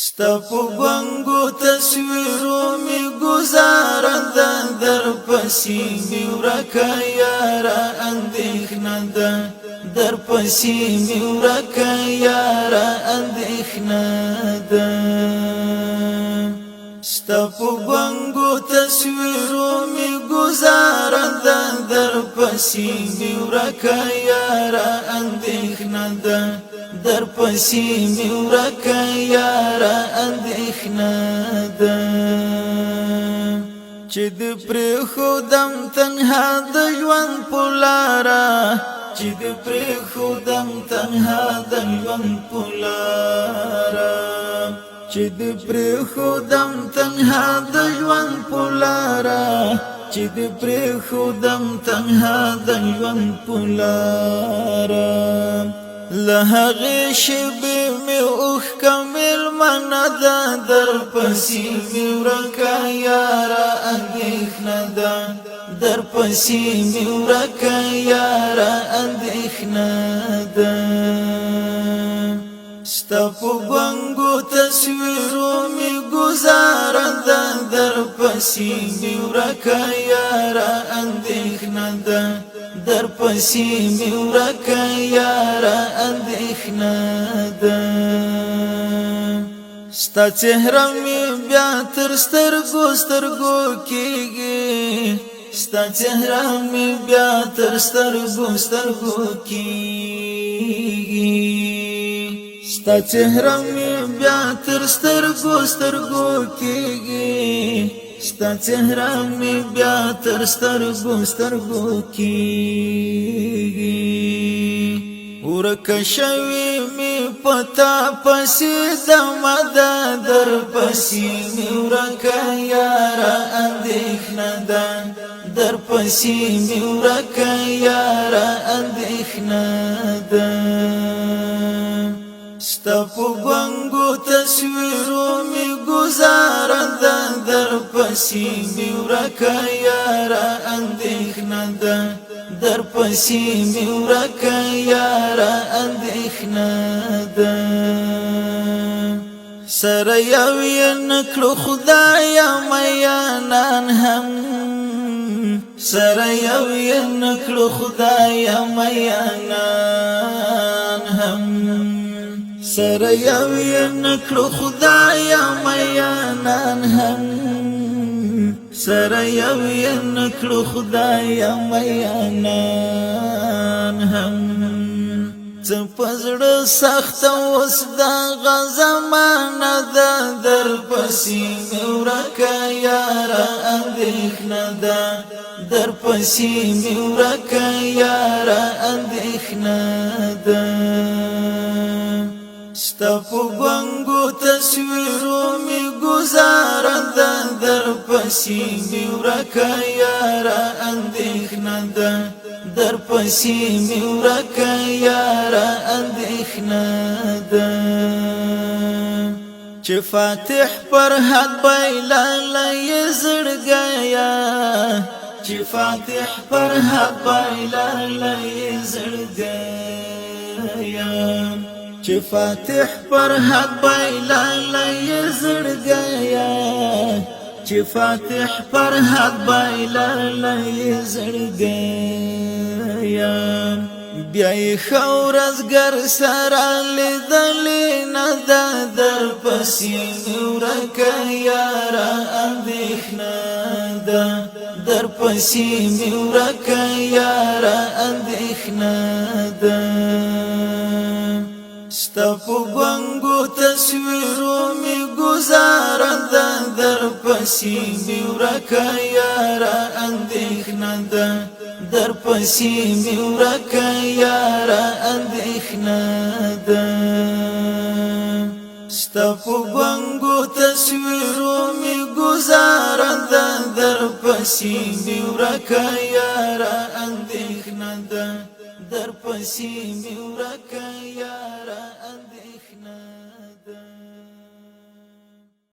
ستا په بنګو تصویرو می گزاره ده، در پسې می ورکه یاره اندېښنه ده، در پسې می ورکه یاره اندېښنه ده. ستا په بنګو تصویرو می گزاره ده، در پسې می ورکه یاره اندېښنه ده، در پسې می ورکه یاره اندېښنه ده. چې د پرېښودم تنها د ژوند په لاره، چې د پرېښودم تنها د ژوند په لاره، چې د پرېښودم تنها د ژوند په لاره، چې د پرېښودم تنها د ژوند په لاره. له هغې شېبې مې اوښکه مېلمنه ده، در پسې مې ورکه یاره اندېښنه ده، در پسې مې ورکه یاره اندېښنه ده. ستا په بنګو تصویرو می گزاره ده، در پسې می ورکه یاره اندېښنه ده، در پسې می ورکه یاره اندېښنه ده. ستا چهره می بیا تر سترګو سترګو کېږي، ستا چهره می بیا تر سترګو سترګو کېږي، ستا چهره می بیا تر سترګو سترګو کېږي، ستا چهره می بیا تر سترګو سترګو کېږي. ورکه شوې می پتا پسې دمه ده، در پسې می ورکه یاره اندېښنه ده، در پسې می ورکه یاره اندېښنه ده. ستا په بنګو تصویرو می گزاره ده، در پسې می ورکه یاره اندېښنه ده، در پسې می ورکه یاره اندېښنه ده. سره یو یې نکړو خدایه میانان هم، سره یو یې نکړو خدایه میانان هم، سره یو یې نکړو خدایه میانان هم، سره یو یې نکړو خدایه میانان هم. څه په زړه سخته اوس دغه زمانه ده، در پسې مې ورکه یاره اندېښنه ده، در پسې مې ورکه یاره اندېښنه ده. ستا په بنګو تصویرو می گزاره ده، در پسې می ورکه یاره اندېښنه ده، در پسې می ورکه یاره اندېښنه ده. چې فاتح پر حد بایلله یې زړګیه، چې فاتح پر حد بایلله یې زړګیه، چې فاتح پر حد بایلله یې زړګیه، چې فاتح پر حد بایلله یې زړګیه. بیا یې ښه ورځګر سره لیدلې نه ده، در پسې مې ورکه یاره اندېښنه ده، در پسې مې ورکه یاره اندېښنه ده. ستا په بنګو تصویرو می گزاره ده، در پسې مې ورکه یاره اندېښنه ده، در پسې مې ورکه یاره اندېښنه ده. ستا په بنګو تصویرو می گزاره ده، در پسې مې ورکه یاره اندېښنه ده، در پسې مې ورکه یاره